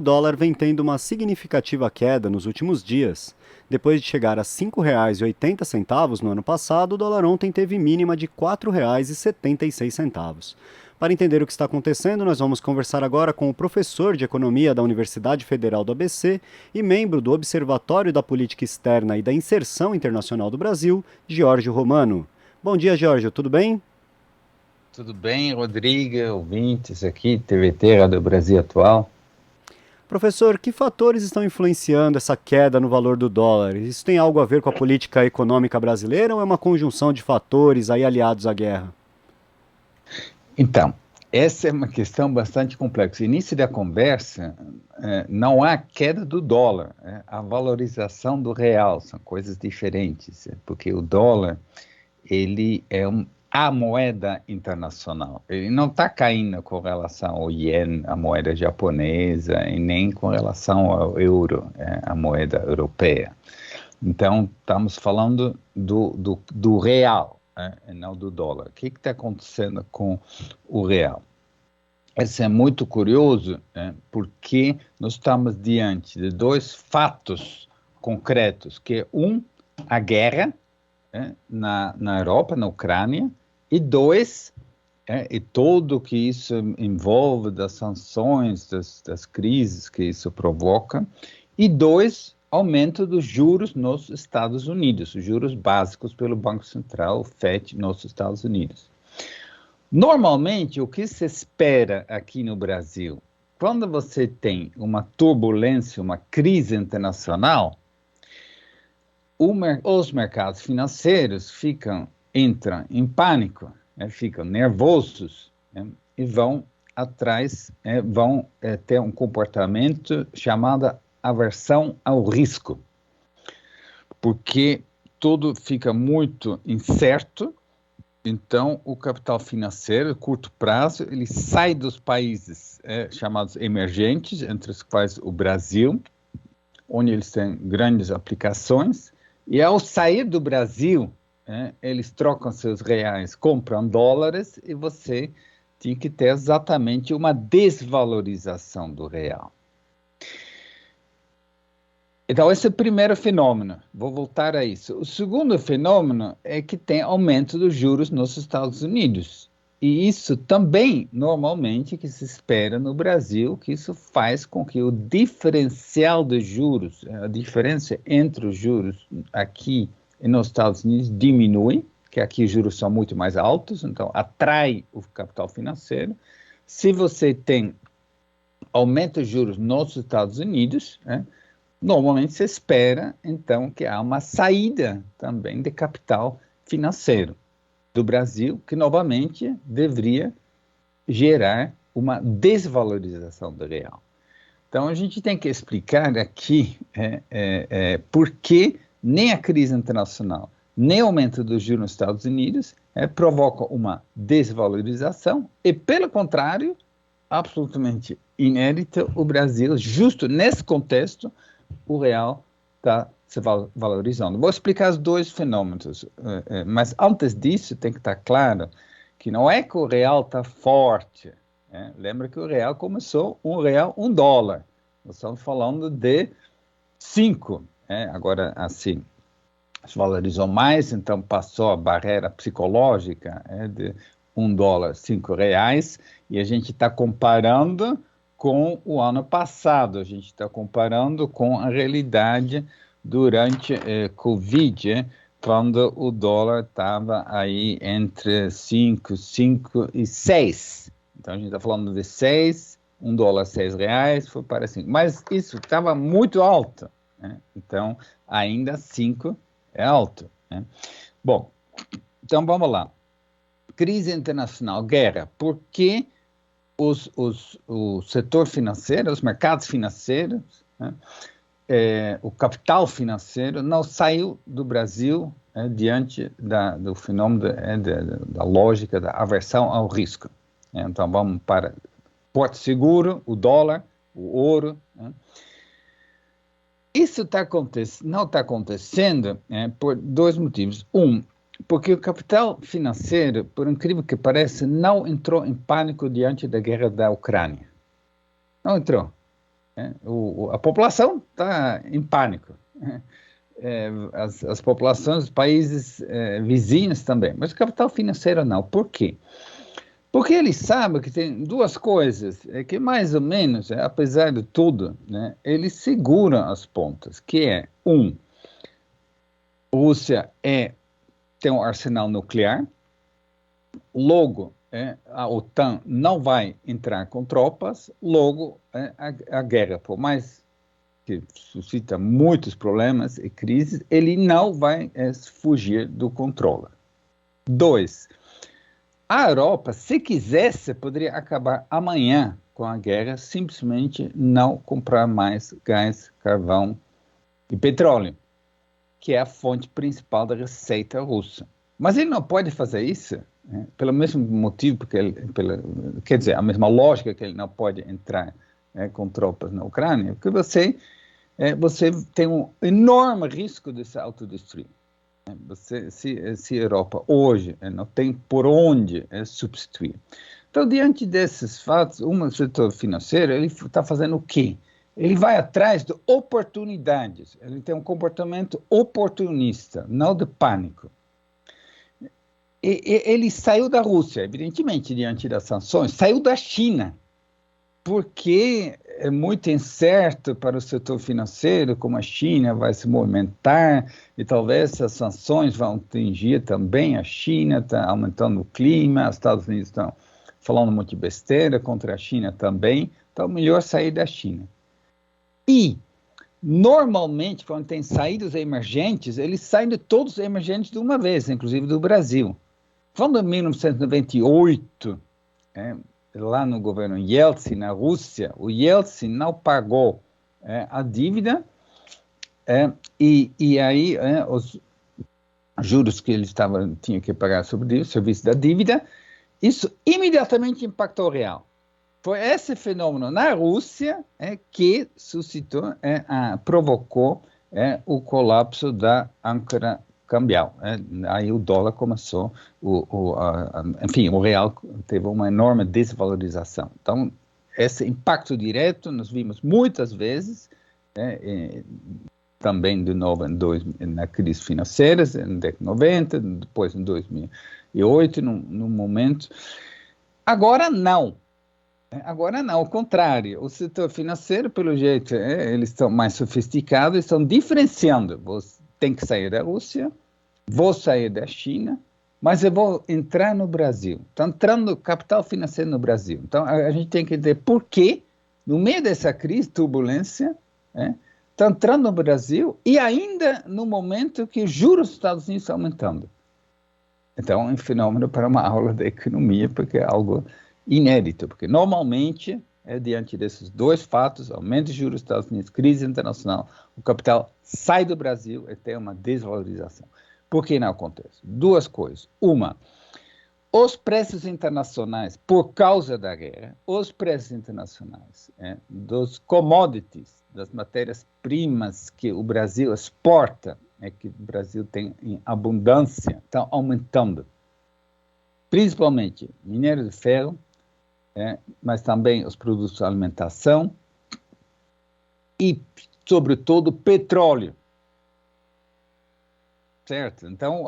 dólar vem tendo uma significativa queda nos últimos dias. Depois de chegar a R$ 5,80 no ano passado, o dólar ontem teve mínima de R$ 4,76. Para entender o que está acontecendo, nós vamos conversar agora com o professor de Economia da Universidade Federal do ABC e membro do Observatório da Política Externa e da Inserção Internacional do Brasil, Giorgio Romano. Bom dia, Giorgio, tudo bem? Tudo bem, Rodrigo, ouvintes aqui, TVT, Rádio Brasil Atual. Professor, que fatores estão influenciando essa queda no valor do dólar? Isso tem algo a ver com a política econômica brasileira ou é uma conjunção de fatores aí aliados à guerra? Então, essa é uma questão bastante complexa. Início da conversa, não há queda do dólar, a valorização do real, são coisas diferentes, porque o dólar, ele é a moeda internacional. Ele não está caindo com relação ao ien, a moeda japonesa, e nem com relação ao euro, a moeda europeia. Então, estamos falando do real, e não do dólar. O que está acontecendo com o real? Isso é muito curioso, porque nós estamos diante de dois fatos concretos, que é a guerra na Europa, na Ucrânia, e dois, e tudo que isso envolve, das sanções, das crises que isso provoca, e dois, aumento dos juros nos Estados Unidos, os juros básicos pelo Banco Central, o FED, nos Estados Unidos. Normalmente, o que se espera aqui no Brasil, quando você tem uma turbulência, uma crise internacional, os mercados financeiros entram em pânico, ficam nervosos, e vão atrás, vão ter um comportamento chamado aversão ao risco, porque tudo fica muito incerto. Então, o capital financeiro, curto prazo, ele sai dos países chamados emergentes, entre os quais o Brasil, onde eles têm grandes aplicações, e ao sair do Brasil, eles trocam seus reais, compram dólares, e você tem que ter exatamente uma desvalorização do real. Então, esse é o primeiro fenômeno. Vou voltar a isso. O segundo fenômeno é que tem aumento dos juros nos Estados Unidos. E isso também, normalmente, que se espera no Brasil, que isso faz com que o diferencial dos juros, a diferença entre os juros aqui e nos Estados Unidos diminui, que aqui os juros são muito mais altos, então atrai o capital financeiro. Se você tem aumento de juros nos Estados Unidos, normalmente se espera, então, que há uma saída também de capital financeiro do Brasil, que novamente deveria gerar uma desvalorização do real. Então, a gente tem que explicar aqui por que nem a crise internacional, nem o aumento do juros nos Estados Unidos provoca uma desvalorização e, pelo contrário, absolutamente inédito, o Brasil, justo nesse contexto, o real está se valorizando. Vou explicar os dois fenômenos, mas antes disso tem que estar claro que não é que o real está forte. Lembra que o real começou R$ 1. Nós estamos falando de 5. Agora, assim, se valorizou mais, então passou a barreira psicológica de $1, R$ 5, e a gente está comparando com o ano passado, a gente está comparando com a realidade durante Covid, quando o dólar estava aí entre 5 e 6. Então, a gente está falando de 6, $1, R$ 6, foi para 5. Mas isso estava muito alto, então ainda 5 é alto. Bom, então vamos lá. Crise internacional, guerra. Por que o setor financeiro, os mercados financeiros, o capital financeiro não saiu do Brasil diante do fenômeno da lógica da aversão ao risco? Então vamos para Porto Seguro, o dólar, o ouro. Isso não está acontecendo por dois motivos. Porque o capital financeiro, por incrível que pareça, não entrou em pânico diante da guerra da Ucrânia. Não entrou. né? A população está em pânico. As populações dos países vizinhos também, mas o capital financeiro não. Por quê? Porque ele sabe que tem duas coisas, que mais ou menos, apesar de tudo, né, eles seguram as pontas, que é, Rússia tem um arsenal nuclear, logo, a OTAN não vai entrar com tropas, logo, a guerra, por mais que suscita muitos problemas e crises, ele não vai fugir do controle. 2, a Europa, se quisesse, poderia acabar amanhã com a guerra, simplesmente não comprar mais gás, carvão e petróleo, que é a fonte principal da receita russa. Mas ele não pode fazer isso, né, pelo mesmo motivo, quer dizer, a mesma lógica que ele não pode entrar com tropas na Ucrânia, porque você tem um enorme risco de se autodestruir. Se a Europa hoje não tem por onde substituir. Então, diante desses fatos, o setor financeiro ele está fazendo o quê? Ele vai atrás de oportunidades. Ele tem um comportamento oportunista, não de pânico. Ele saiu da Rússia, evidentemente, diante das sanções, saiu da China, porque é muito incerto para o setor financeiro como a China vai se movimentar e talvez as sanções vão atingir também a China, está aumentando o clima, os Estados Unidos estão falando um monte de besteira contra a China também, então melhor sair da China. E, normalmente, quando tem saídas emergentes, eles saem de todos os emergentes de uma vez, inclusive do Brasil. Quando em 1998, lá no governo Yeltsin, na Rússia, o Yeltsin não pagou a dívida e aí os juros que ele tinha que pagar sobre o serviço da dívida, isso imediatamente impactou o real. Foi esse fenômeno na Rússia que suscitou, provocou o colapso da âncora cambial. Aí o dólar começou, enfim, o real teve uma enorme desvalorização. Então, esse impacto direto nós vimos muitas vezes, também de novo na crise financeira, na década de 90, depois em 2008, num momento. Agora não, ao contrário, o setor financeiro, pelo jeito, eles estão mais sofisticados, estão diferenciando. Você tem que sair da Rússia, vou sair da China, mas eu vou entrar no Brasil. Está entrando capital financeiro no Brasil. Então, a gente tem que entender por que, no meio dessa crise, turbulência, está entrando no Brasil e ainda no momento que os juros dos Estados Unidos estão aumentando. Então, é um fenômeno para uma aula de economia, porque é algo inédito, porque normalmente, diante desses dois fatos, aumento de juros dos Estados Unidos, crise internacional, o capital sai do Brasil e tem uma desvalorização. Por que não acontece? Duas coisas. Uma, os preços internacionais, por causa da guerra, os preços internacionais dos commodities, das matérias-primas que o Brasil exporta, que o Brasil tem em abundância, estão aumentando. Principalmente minério de ferro, mas também os produtos de alimentação e, sobretudo, petróleo. Certo? Então,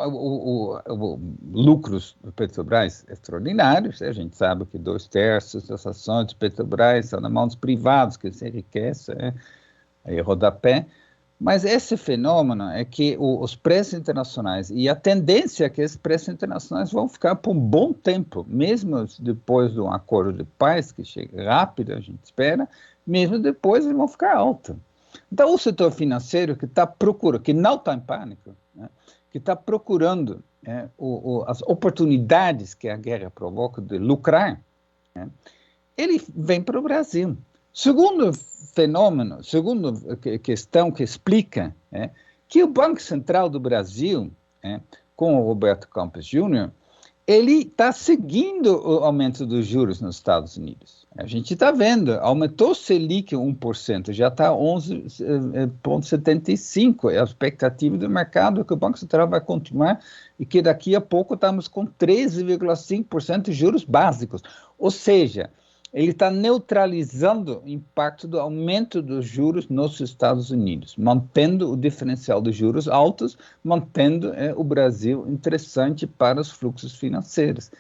lucros do Petrobras extraordinários, a gente sabe que 2/3 das ações de Petrobras são na mão dos privados, que se enriquecem, aí rodapé. Mas esse fenômeno é que os preços internacionais, e a tendência é que esses preços internacionais vão ficar por um bom tempo, mesmo depois de um acordo de paz, que chega rápido, a gente espera, mesmo depois eles vão ficar altos. Então, o setor financeiro que está procurando, que não está em pânico, que está procurando as oportunidades que a guerra provoca de lucrar, ele vem para o Brasil. Segundo fenômeno, segunda questão que explica que o Banco Central do Brasil, com o Roberto Campos Júnior, ele está seguindo o aumento dos juros nos Estados Unidos. A gente está vendo, aumentou o Selic 1%, já está 11,75%. É a expectativa do mercado que o Banco Central vai continuar e que daqui a pouco estamos com 13,5% de juros básicos. Ou seja, ele está neutralizando o impacto do aumento dos juros nos Estados Unidos, mantendo o diferencial de juros altos, mantendo o Brasil interessante para os fluxos financeiros.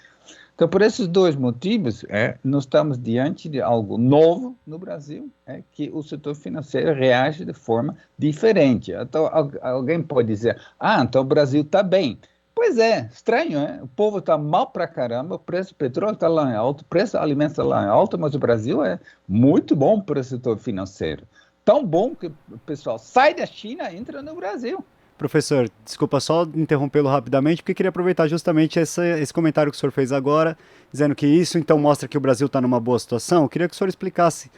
Então, por esses dois motivos, nós estamos diante de algo novo no Brasil, que o setor financeiro reage de forma diferente. Então, alguém pode dizer, então o Brasil está bem. Pois é, estranho, né? O povo está mal pra caramba, o preço do petróleo está lá em alto, o preço do alimento está lá em alto, mas o Brasil é muito bom para o setor financeiro. Tão bom que o pessoal sai da China e entra no Brasil. Professor, desculpa só interrompê-lo rapidamente, porque queria aproveitar justamente esse comentário que o senhor fez agora, dizendo que isso então mostra que o Brasil está numa boa situação. Eu queria que o senhor explicasse,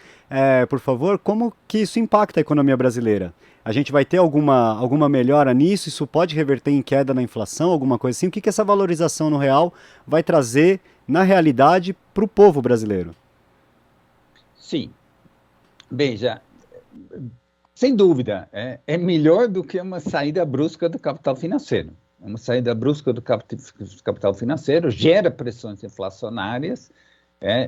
por favor, como que isso impacta a economia brasileira. A gente vai ter alguma melhora nisso? Isso pode reverter em queda na inflação, alguma coisa assim? O que essa valorização no real vai trazer, na realidade, para o povo brasileiro? Sim. Veja, sem dúvida, é melhor do que uma saída brusca do capital financeiro. Uma saída brusca do capital financeiro gera pressões inflacionárias,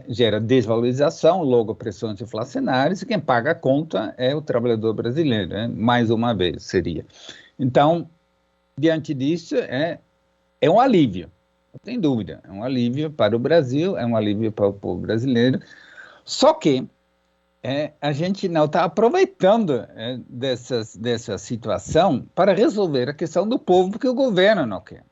gera desvalorização, logo pressões inflacionárias, e quem paga a conta é o trabalhador brasileiro, mais uma vez seria. Então, diante disso, é um alívio, não tem dúvida, é um alívio para o Brasil, é um alívio para o povo brasileiro, só que a gente não está aproveitando dessa situação para resolver a questão do povo, porque o governo não quer.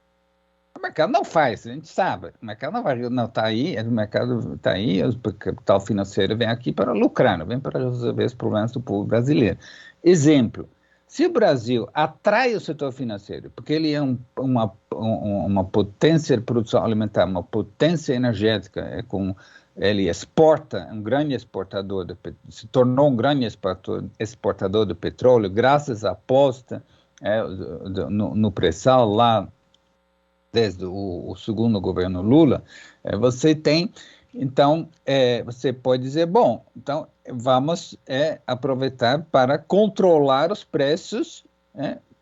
O mercado não faz, a gente sabe. O mercado não está aí, o mercado está aí, o capital financeiro vem aqui para lucrar, não vem para resolver os problemas do povo brasileiro. Exemplo, se o Brasil atrai o setor financeiro, porque ele é uma potência de produção alimentar, uma potência energética, ele exporta, um grande exportador, se tornou um grande exportador de petróleo, graças à aposta no pré-sal lá, desde o segundo governo Lula, você tem, então, você pode dizer, bom, então vamos aproveitar para controlar os preços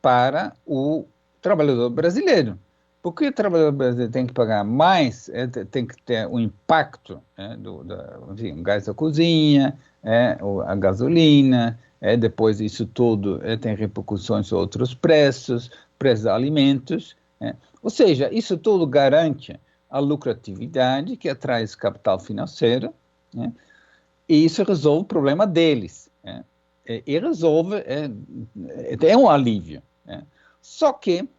para o trabalhador brasileiro. Porque o trabalhador brasileiro tem que pagar mais, tem que ter o impacto enfim, o gás da cozinha, a gasolina, depois isso tudo tem repercussões sobre outros preços de alimentos. Ou seja, isso tudo garante a lucratividade que atrai esse capital financeiro, e isso resolve o problema deles. E resolve, é um alívio. Só que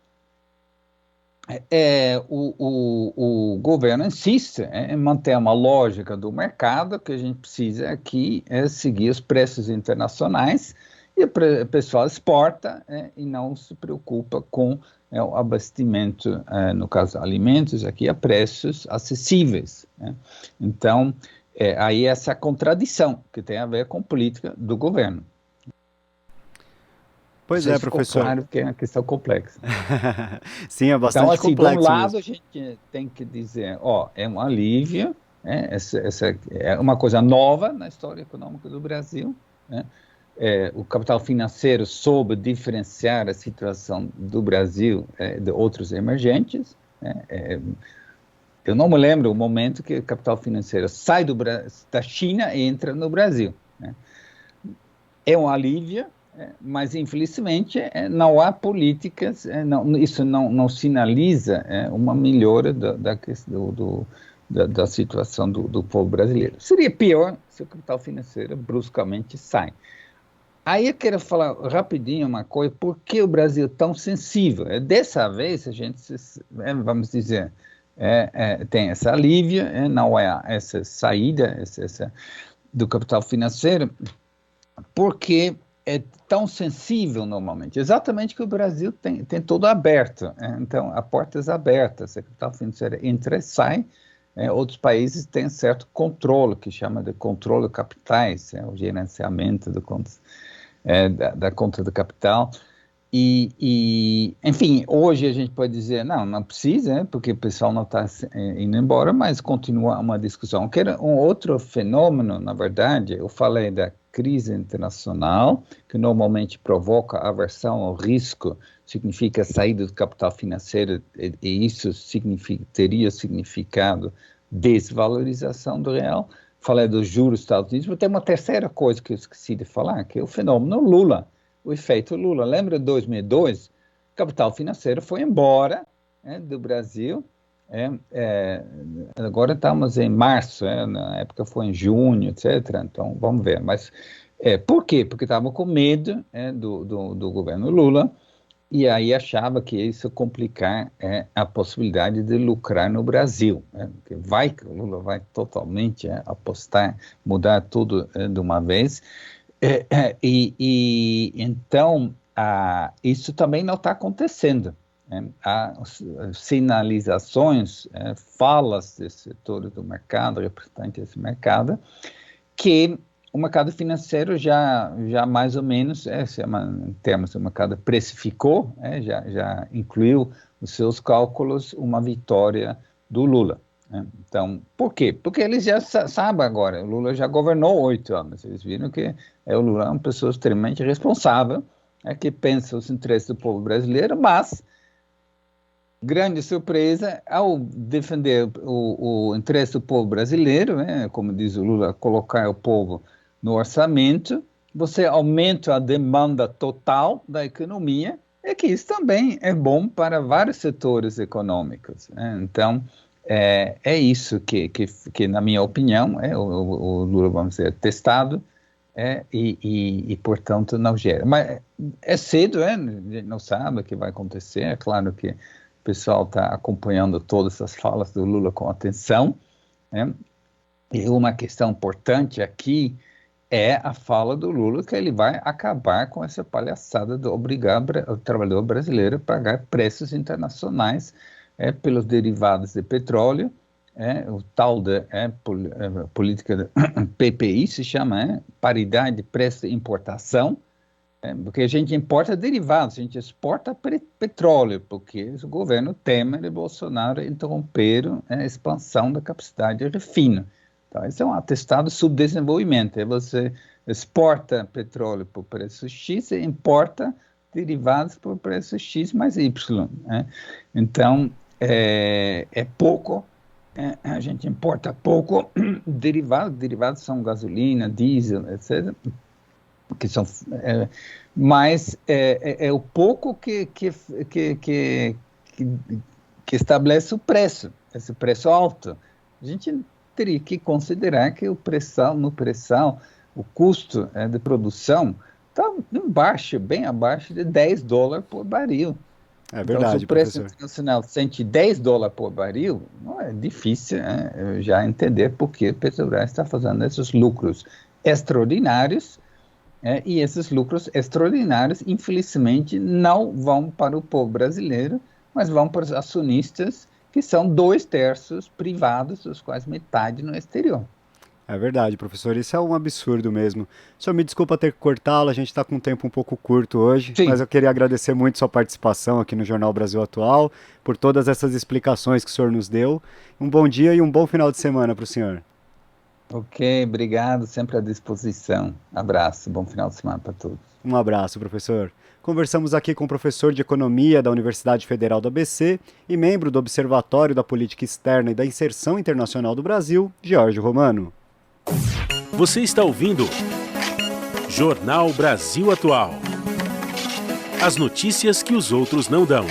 o governo insiste em manter uma lógica do mercado, que a gente precisa aqui seguir os preços internacionais, e o pessoal exporta e não se preocupa com o abastecimento, no caso alimentos, aqui a preços acessíveis. Então, aí essa contradição que tem a ver com política do governo. Pois é, professor. Claro que é uma questão complexa. Sim, é bastante então, assim, complexo. De um lado, mesmo. A gente tem que dizer, é um alívio, essa é uma coisa nova na história econômica do Brasil, o capital financeiro soube diferenciar a situação do Brasil de outros emergentes. Eu não me lembro o momento que o capital financeiro sai da China e entra no Brasil. É um alívio, mas infelizmente não há políticas, isso não sinaliza uma melhora da situação do povo brasileiro. Seria pior se o capital financeiro bruscamente sai. Aí eu quero falar rapidinho uma coisa, por que o Brasil é tão sensível? Dessa vez a gente, vamos dizer, tem essa alívio, não é essa saída do capital financeiro, porque é tão sensível normalmente, exatamente que o Brasil tem tudo aberto, então há portas abertas, o capital financeiro entra e sai, outros países têm certo controle, que chama de controle de capitais, o gerenciamento da conta do capital, enfim, hoje a gente pode dizer, não precisa, porque o pessoal não está indo embora, mas continua uma discussão. Que era um outro fenômeno, na verdade, eu falei da crise internacional, que normalmente provoca aversão ao risco, significa saída do capital financeiro, e isso teria significado desvalorização do real. falei dos juros dos Estados Unidos, mas tem uma terceira coisa que eu esqueci de falar, que é o fenômeno Lula, o efeito Lula. Lembra de 2002? O capital financeiro foi embora do Brasil. Agora estamos em março, na época foi em junho, etc. Então, vamos ver. Mas por quê? Porque estavam com medo do governo Lula, e aí achava que isso ia complicar a possibilidade de lucrar no Brasil. Que o Lula vai totalmente apostar, mudar tudo de uma vez. Então, isso também não está acontecendo. Há sinalizações, falas de setores do mercado, representantes desse mercado, que o mercado financeiro já mais ou menos, em termos do mercado, precificou, já incluiu nos seus cálculos uma vitória do Lula. Então, por quê? Porque eles já sabem agora, o Lula já governou 8 anos, eles viram que o Lula é uma pessoa extremamente responsável, que pensa os interesses do povo brasileiro, mas grande surpresa, ao defender o interesse do povo brasileiro, como diz o Lula, colocar o povo no orçamento, você aumenta a demanda total da economia, que isso também é bom para vários setores econômicos. Então, é isso que, na minha opinião, o Lula, vamos dizer, testado, e, portanto, não gera. Mas é cedo, a gente não sabe o que vai acontecer, é claro que o pessoal está acompanhando todas as falas do Lula com atenção, e uma questão importante aqui é a fala do Lula que ele vai acabar com essa palhaçada de obrigar o trabalhador brasileiro a pagar preços internacionais pelos derivados de petróleo, o tal da política PPI se chama, paridade de preço de importação, porque a gente importa derivados, a gente exporta petróleo, porque o governo Temer e Bolsonaro interromperam a expansão da capacidade de refino. Então, esse é um atestado de subdesenvolvimento, você exporta petróleo por preço X e importa derivados por preço X mais Y. Então, é pouco, a gente importa pouco derivados são gasolina, diesel, etc., que são, mas é o pouco que estabelece o preço, esse preço alto. A gente teria que considerar que o custo de produção está bem abaixo de $10 por barril. É verdade, então, se o preço professor internacional sente $10 por barril, não é difícil já entender por que a Petrobras está fazendo esses lucros extraordinários, e esses lucros extraordinários, infelizmente, não vão para o povo brasileiro, mas vão para os acionistas, que são 2/3 privados, dos quais metade no exterior. É verdade, professor, isso é um absurdo mesmo. O senhor me desculpa ter que cortá-lo, a gente está com um tempo um pouco curto hoje, Sim. Mas eu queria agradecer muito sua participação aqui no Jornal Brasil Atual, por todas essas explicações que o senhor nos deu. Um bom dia e um bom final de semana para o senhor. Ok, obrigado, sempre à disposição. Abraço, bom final de semana para todos. Um abraço, professor. Conversamos aqui com o professor de Economia da Universidade Federal do ABC e membro do Observatório da Política Externa e da Inserção Internacional do Brasil, George Romano. Você está ouvindo Jornal Brasil Atual. As notícias que os outros não dão.